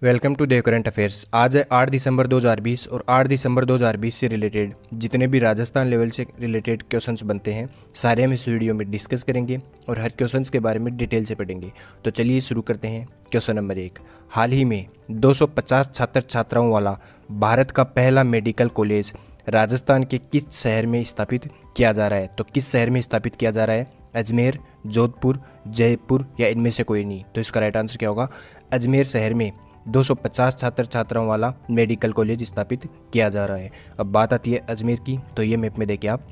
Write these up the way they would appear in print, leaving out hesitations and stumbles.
Welcome to the current affairs. आज है 8 दिसंबर 2020 और 8 दिसंबर 2020 से रिलेटेड जितने भी राजस्थान लेवल से रिलेटेड क्वेश्चंस बनते हैं सारे हम इस वीडियो में डिस्कस करेंगे और हर क्वेश्चंस के बारे में डिटेल से पढ़ेंगे। तो चलिए शुरू करते हैं। क्वेश्चन नंबर 1, हाल ही में 250 छात्र छात्राओं वाला भारत का पहला मेडिकल कॉलेज राजस्थान के किस शहर में स्थापित किया जा रहा है? तो किस शहर में स्थापित किया जा रहा है? अजमेर, जोधपुर, जयपुर या इनमें से कोई नहीं? तो इसका राइट आंसर क्या होगा? अजमेर शहर में 250 छात्र छात्राओं वाला मेडिकल कॉलेज स्थापित किया जा रहा है। अब बात आती है अजमेर की, तो ये मैप में देखिए आप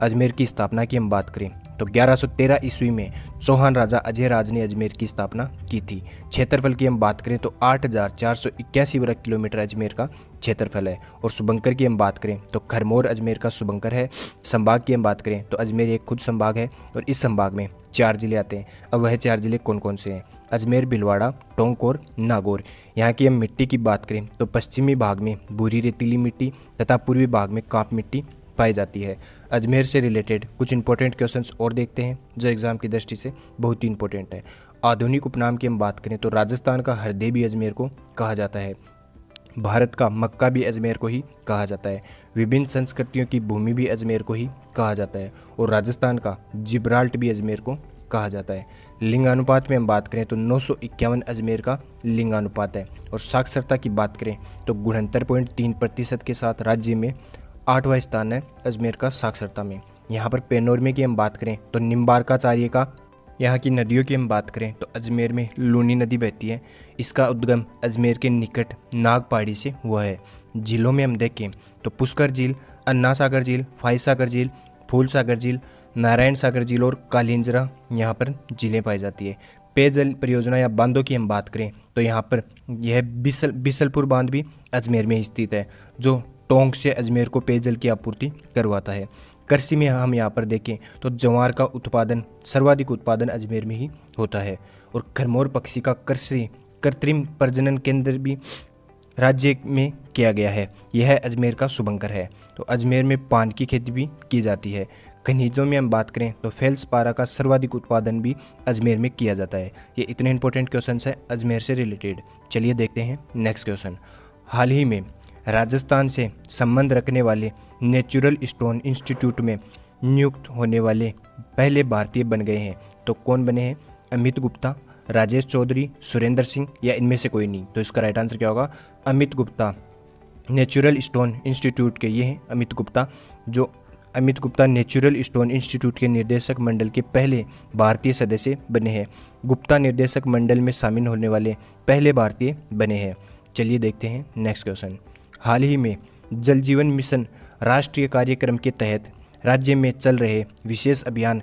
अजमेर की स्थापना की हम बात करें तो 1113 ईस्वी में चौहान राजा अजय राज ने अजमेर की स्थापना की थी। क्षेत्रफल की हम बात करें तो 8481 वर्ग किलोमीटर अजमेर का क्षेत्रफल है। और शुभंकर की हम बात करें तो खरमोर अजमेर का शुभंकर है। संभाग की हम बात करें तो अजमेर एक खुद संभाग है और इस संभाग में 4 जिले आते हैं। अब वह 4 जिले कौन कौन से हैं? अजमेर, भीलवाड़ा, टोंक और नागौर। यहाँ की हम मिट्टी की बात करें तो पश्चिमी भाग में भूरी रेतीली मिट्टी तथा पूर्वी भाग में कांप मिट्टी पाई जाती है। अजमेर से रिलेटेड कुछ इंपॉर्टेंट क्वेश्चंस और देखते हैं जो एग्जाम की दृष्टि से बहुत ही इंपॉर्टेंट है। आधुनिक उपनाम की हम बात करें तो राजस्थान का हृदय भी अजमेर को कहा जाता है। भारत का मक्का भी अजमेर को ही कहा जाता है। विभिन्न संस्कृतियों की भूमि भी अजमेर को ही कहा जाता है। और राजस्थान का जिब्राल्ट भी अजमेर को कहा जाता है। लिंगानुपात में हम बात करें तो 951 अजमेर का लिंगानुपात है। और साक्षरता की बात करें तो 69.3% के साथ राज्य में 8वां स्थान है अजमेर का साक्षरता में। यहाँ पर पैनोरमे की हम बात करें तो निम्बारकाचार्य का। यहाँ की नदियों की हम बात करें तो अजमेर में लूनी नदी बहती है। इसका उद्गम अजमेर के निकट नाग पहाड़ी से हुआ है। झीलों में हम देखें तो पुष्कर झील, अन्ना सागर झील, फाई सागर झील, फूल सागर झील, नारायण सागर झील और कालिंजरा यहाँ पर झीलें पाई जाती है। पेयजल परियोजना या बांधों की हम बात करें तो यहाँ पर यह बिसलपुर बांध भी अजमेर में स्थित है जो टोंक से अजमेर को पेयजल की आपूर्ति करवाता है। कृषि में हम यहाँ पर देखें तो ज्वार का उत्पादन सर्वाधिक उत्पादन अजमेर में ही होता है। और खरमोर पक्षी का कृत्रिम प्रजनन केंद्र भी राज्य में किया गया है। यह अजमेर का शुभंकर है। तो अजमेर में पान की खेती भी की जाती है। खनिजों में हम बात करें तो फेल्सपारा का सर्वाधिक उत्पादन भी अजमेर में किया जाता है। ये इतने इंपॉर्टेंट क्वेश्चन है अजमेर से रिलेटेड। चलिए देखते हैं नेक्स्ट क्वेश्चन। हाल ही में राजस्थान से संबंध रखने वाले नेचुरल स्टोन इंस्टीट्यूट में नियुक्त होने वाले पहले भारतीय बन गए हैं। तो कौन बने हैं? अमित गुप्ता, राजेश चौधरी, सुरेंद्र सिंह या इनमें से कोई नहीं? तो इसका राइट आंसर क्या होगा? Amit Gupta. Natural stone institute के ये हैं Amit Gupta natural stone institute के निर्देशक मंडल के पहले भारतीय सदस्य बने हैं। गुप्ता निर्देशक मंडल में शामिल होने वाले पहले भारतीय बने हैं। चलिए देखते हैं नेक्स्ट क्वेश्चन। हाल ही में जल जीवन मिशन राष्ट्रीय कार्यक्रम के तहत राज्य में चल रहे विशेष अभियान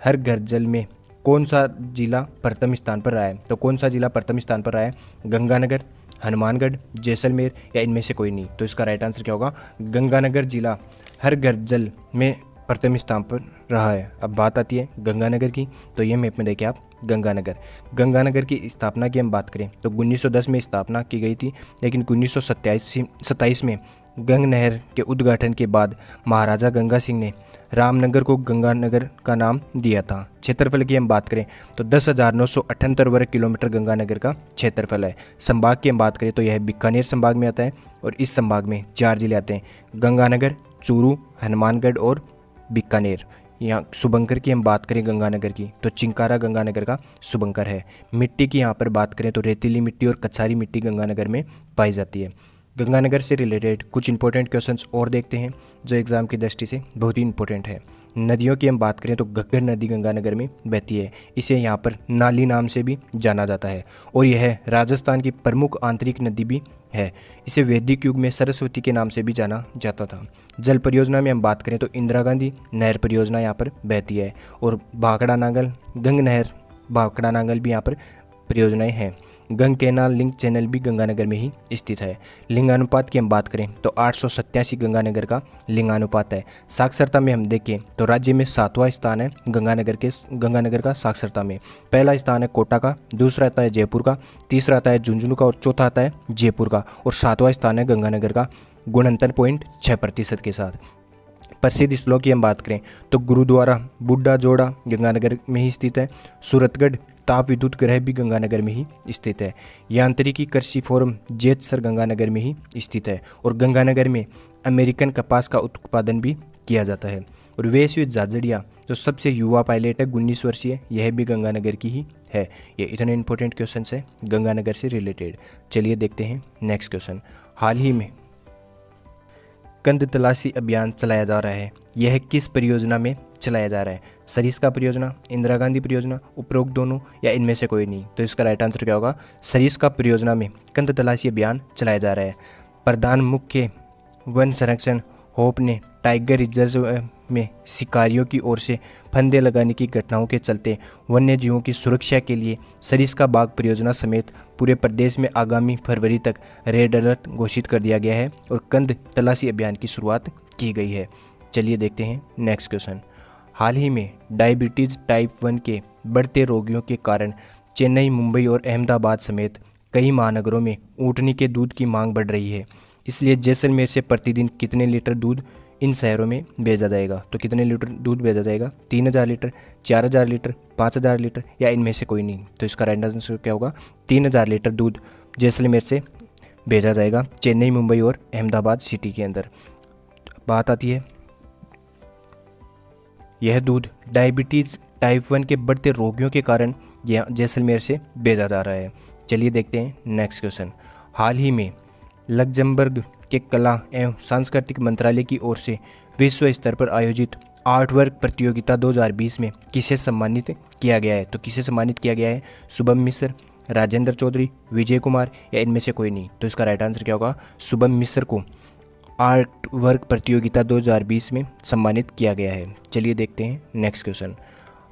हर घर जल में कौन सा जिला प्रथम स्थान पर रहा है? तो कौन सा जिला प्रथम स्थान पर रहा है? गंगानगर, हनुमानगढ़, जैसलमेर या इनमें से कोई नहीं? तो इसका राइट आंसर क्या होगा? गंगानगर जिला हर घर जल में प्रथम स्थान पर रहा है। अब बात आती है गंगानगर की, तो ये मैप में देखिए आप गंगानगर की स्थापना की हम बात करें तो 1910 में स्थापना की गई थी, लेकिन 1927 में गंग नहर के उद्घाटन के बाद महाराजा गंगा सिंह ने रामनगर को गंगानगर का नाम दिया था। क्षेत्रफल की हम बात करें तो 10,978 वर्ग किलोमीटर गंगानगर का क्षेत्रफल है। संभाग की हम बात करें तो यह बीकानेर संभाग में आता है और इस संभाग में 4 जिले आते हैं, गंगानगर, चूरू, हनुमानगढ़ और बीकानेर। यहाँ शुभंकर की हम बात करें गंगानगर की तो चिंकारा गंगानगर का शुभंकर है। मिट्टी की यहाँ पर बात करें तो रेतीली मिट्टी और कछारी मिट्टी गंगानगर में पाई जाती है। गंगानगर से रिलेटेड कुछ इंपॉर्टेंट क्वेश्चंस और देखते हैं जो एग्जाम की दृष्टि से बहुत ही इंपॉर्टेंट है। नदियों की हम बात करें तो घग्गर नदी गंगानगर में बहती है। इसे यहाँ पर नाली नाम से भी जाना जाता है और यह राजस्थान की प्रमुख आंतरिक नदी भी है। इसे वैदिक युग में सरस्वती के नाम से भी जाना जाता था। जल परियोजना में हम बात करें तो इंदिरा गांधी नहर परियोजना यहाँ पर बहती है और भाखड़ा नांगल गंग नहर भाखड़ा नांगल भी यहाँ पर परियोजनाएं हैं। गंग कैनाल लिंक चैनल भी गंगानगर में ही स्थित है। लिंगानुपात की हम बात करें तो 887 गंगानगर का लिंगानुपात है। साक्षरता में हम देखें तो राज्य में 7वां स्थान है गंगानगर का साक्षरता में। पहला स्थान है कोटा का, दूसरा आता है जयपुर का, तीसरा आता है झुंझुनू का और चौथा आता है जयपुर का और 7वां स्थान है गंगानगर का 69.6% के साथ। प्रसिद्ध स्थलों की हम बात करें तो गुरुद्वारा बुड्ढा जोड़ा गंगानगर में ही स्थित है। सूरतगढ़ ताप विद्युत ग्रह भी गंगानगर में ही स्थित है। यांत्रिकी कृषि फोरम जेतसर गंगानगर में ही स्थित है। और गंगानगर में अमेरिकन कपास का उत्पादन भी किया जाता है। और वैश्विक झाझड़िया जो सबसे युवा पायलट है 19 वर्षीय, यह भी गंगानगर की ही है। ये इतने इंपॉर्टेंट क्वेश्चन है गंगानगर से रिलेटेड। चलिए देखते हैं नेक्स्ट क्वेश्चन। हाल ही में कंद तलाशी अभियान चलाया जा रहा है, यह किस परियोजना में चलाया जा रहा है? सरिस्का परियोजना, इंदिरा गांधी परियोजना, उपरोक्त दोनों, या इनमें से कोई नहीं? तो इसका राइट आंसर क्या होगा? सरिस्का परियोजना में कंद तलाशी अभियान चलाया जा रहा है। प्रधान मुख्य वन संरक्षण होप ने टाइगर रिजर्व में शिकारियों की ओर से फंदे लगाने की घटनाओं के चलते वन्य जीवों की सुरक्षा के लिए सरिस्का बाग परियोजना समेत पूरे प्रदेश में आगामी फरवरी तक रेड अलर्ट घोषित कर दिया गया है और कंद तलाशी अभियान की शुरुआत की गई है। चलिए देखते हैं नेक्स्ट क्वेश्चन। हाल ही में डायबिटीज़ टाइप 1 के बढ़ते रोगियों के कारण चेन्नई, मुंबई और अहमदाबाद समेत कई महानगरों में ऊँटनी के दूध की मांग बढ़ रही है। इसलिए जैसलमेर से प्रतिदिन कितने लीटर दूध इन शहरों में भेजा जाएगा? तो कितने लीटर दूध भेजा जाएगा? 3000 लीटर, 4000 लीटर, 5000 लीटर, या इनमें से कोई नहीं? तो इसका राइट आंसर क्या होगा? 3000 लीटर दूध जैसलमेर से भेजा जाएगा चेन्नई, मुंबई और अहमदाबाद सिटी के अंदर। बात आती है, यह दूध डायबिटीज़ टाइप 1 के बढ़ते रोगियों के कारण यह जैसलमेर से भेजा जा रहा है। चलिए देखते हैं नेक्स्ट क्वेश्चन। हाल ही में लग्जमबर्ग के कला एवं सांस्कृतिक मंत्रालय की ओर से विश्व स्तर पर आयोजित आर्ट वर्क प्रतियोगिता 2020 में किसे सम्मानित किया गया है? तो किसे सम्मानित किया गया है? शुभम मिश्र, राजेंद्र चौधरी, विजय कुमार, या इनमें से कोई नहीं? तो इसका राइट आंसर क्या होगा? शुभम मिश्र को आर्ट वर्क प्रतियोगिता 2020 में सम्मानित किया गया है। चलिए देखते हैं नेक्स्ट क्वेश्चन।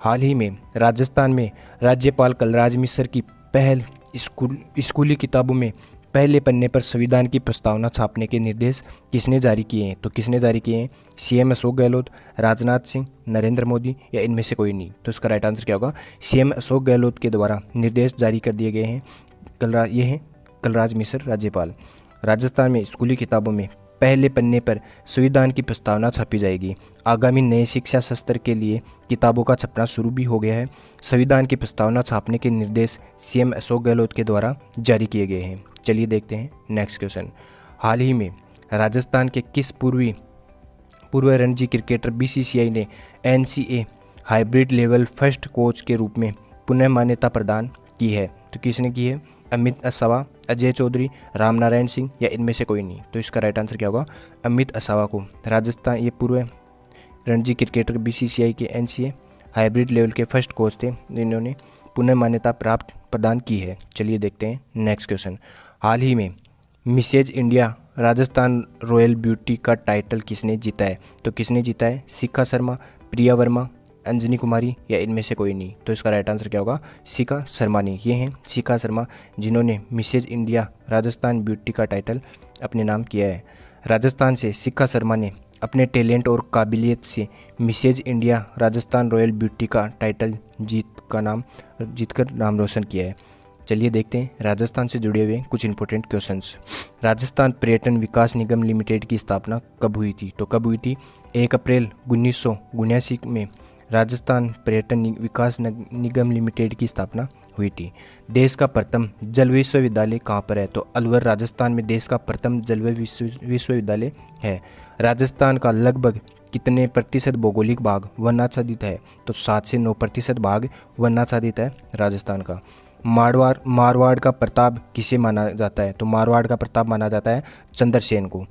हाल ही में राजस्थान में राज्यपाल कलराज मिश्र की पहल स्कूली किताबों में पहले पन्ने पर संविधान की प्रस्तावना छापने के निर्देश किसने जारी किए हैं? तो किसने जारी किए हैं? सीएम अशोक गहलोत, राजनाथ सिंह, नरेंद्र मोदी, या इनमें से कोई नहीं? तो इसका राइट आंसर क्या होगा? सीएम अशोक गहलोत के द्वारा निर्देश जारी कर दिए गए हैं। ये हैं कलराज मिश्र राज्यपाल। राजस्थान में स्कूली किताबों में पहले पन्ने पर संविधान की प्रस्तावना छापी जाएगी। आगामी नए शिक्षा सत्र के लिए किताबों का छपना शुरू भी हो गया है। संविधान की प्रस्तावना छापने के निर्देश सीएम अशोक गहलोत के द्वारा जारी किए गए हैं। चलिए देखते हैं नेक्स्ट क्वेश्चन। हाल ही में राजस्थान के किस पूर्व रणजी क्रिकेटर बीसीसीआई ने NCA hybrid level first coach के रूप में पुनः मान्यता प्रदान की है? तो किसने की है? अमित असावा, अजय चौधरी, रामनारायण सिंह, या इनमें से कोई नहीं? तो इसका राइट आंसर क्या होगा? अमित असावा को राजस्थान, ये पूर्व रणजी क्रिकेटर बीसीसीआई के एनसीए हाइब्रिड लेवल के फर्स्ट कोच थे, जिन्होंने पुनः मान्यता प्राप्त प्रदान की है। चलिए देखते हैं नेक्स्ट क्वेश्चन। हाल ही में Mrs India Rajasthan royal beauty का टाइटल किसने जीता है? तो किसने जीता है? शिखा शर्मा, प्रिया वर्मा, अंजनी कुमारी, या इनमें से कोई नहीं? तो इसका राइट आंसर क्या होगा? शिखा शर्मा ने। ये हैं शिखा शर्मा जिन्होंने मिसेज इंडिया राजस्थान ब्यूटी का टाइटल अपने नाम किया है। राजस्थान से शिखा शर्मा ने अपने टैलेंट और काबिलियत से Mrs India Rajasthan royal beauty का टाइटल जीतकर नाम रोशन किया है। चलिए देखते हैं राजस्थान से जुड़े हुए कुछ इंपॉर्टेंट क्वेश्चंस। राजस्थान पर्यटन विकास निगम लिमिटेड की स्थापना कब हुई थी? तो कब हुई थी? 1 अप्रैल 1979 में राजस्थान पर्यटन विकास निगम लिमिटेड की स्थापना हुई थी। देश का प्रथम जल विश्वविद्यालय कहाँ पर है? तो अलवर राजस्थान में देश का प्रथम जल विश्वविद्यालय है। राजस्थान का लगभग कितने प्रतिशत भौगोलिक भाग वनाच्छादित है? तो 7 से 9% भाग वनाच्छादित है राजस्थान का। मारवाड़ का प्रताप किसे माना जाता है? तो मारवाड़ का प्रताप माना जाता है चंद्रसेन को।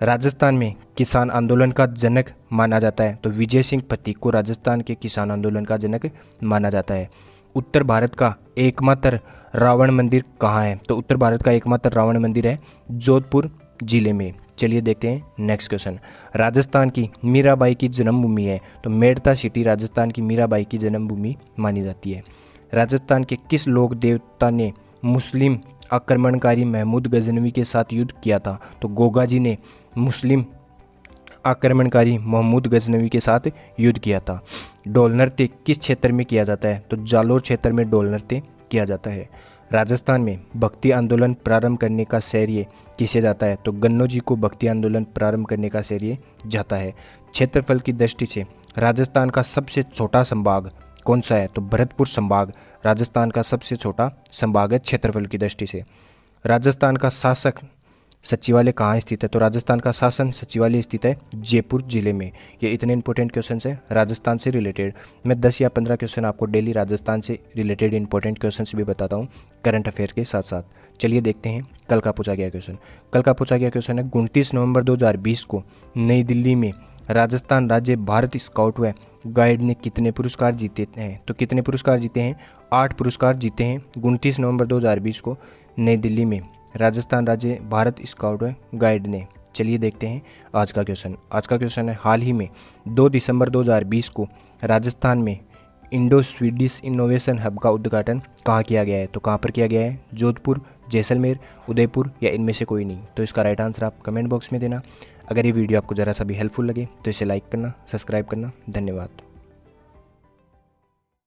राजस्थान में किसान आंदोलन का जनक माना जाता है, तो विजय सिंह पथिक को राजस्थान के किसान आंदोलन का जनक माना जाता है। उत्तर भारत का एकमात्र रावण मंदिर कहाँ है? तो उत्तर भारत का एकमात्र रावण मंदिर है जोधपुर जिले में। चलिए देखते हैं नेक्स्ट क्वेश्चन। राजस्थान की मीराबाई की जन्मभूमि है, तो मेड़ता सिटी राजस्थान की मीराबाई की जन्मभूमि मानी जाती है। राजस्थान के किस लोक देवता ने मुस्लिम आक्रमणकारी महमूद गजनवी के साथ युद्ध किया था? तो गोगा जी ने मुस्लिम आक्रमणकारी महमूद गजनवी के साथ युद्ध किया था। डोल नृत्य किस क्षेत्र में किया जाता है? तो जालोर क्षेत्र में डोल नृत्य किया जाता है। राजस्थान में भक्ति आंदोलन प्रारंभ करने का श्रेय किसे जाता है? तो गन्नो जी को भक्ति आंदोलन प्रारंभ करने का श्रेय जाता है। क्षेत्रफल की दृष्टि से राजस्थान का सबसे छोटा संभाग कौन सा है? तो भरतपुर संभाग राजस्थान का सबसे छोटा संभाग है क्षेत्रफल की दृष्टि से। राजस्थान का शासक सचिवालय कहाँ स्थित है? तो राजस्थान का शासन सचिवालय स्थित है जयपुर जिले में। ये इतने इंपॉर्टेंट क्वेश्चन है राजस्थान से रिलेटेड। मैं 10 या 15 क्वेश्चन आपको डेली राजस्थान से रिलेटेड इंपॉर्टेंट क्वेश्चन भी बताता हूँ करंट अफेयर के साथ साथ। चलिए देखते हैं कल का पूछा गया क्वेश्चन। कल का पूछा गया क्वेश्चन है 29 नवंबर 2020 को नई दिल्ली में राजस्थान राज्य भारत स्काउट व गाइड ने कितने पुरस्कार जीते हैं? तो कितने पुरस्कार जीते हैं? 8 पुरस्कार जीते हैं 29 नवंबर 2020 को नई दिल्ली में राजस्थान राज्य भारत स्काउट व गाइड ने। चलिए देखते हैं आज का क्वेश्चन। आज का क्वेश्चन है हाल ही में 2 दिसंबर 2020 को राजस्थान में इंडो स्वीडिश इनोवेशन हब का उद्घाटन कहाँ किया गया है? तो कहाँ पर किया गया है? जोधपुर, जैसलमेर, उदयपुर या इनमें से कोई नहीं। तो इसका राइट आंसर आप कमेंट बॉक्स में देना। अगर ये वीडियो आपको ज़रा सा भी हेल्पफुल लगे तो इसे लाइक करना, सब्सक्राइब करना। धन्यवाद।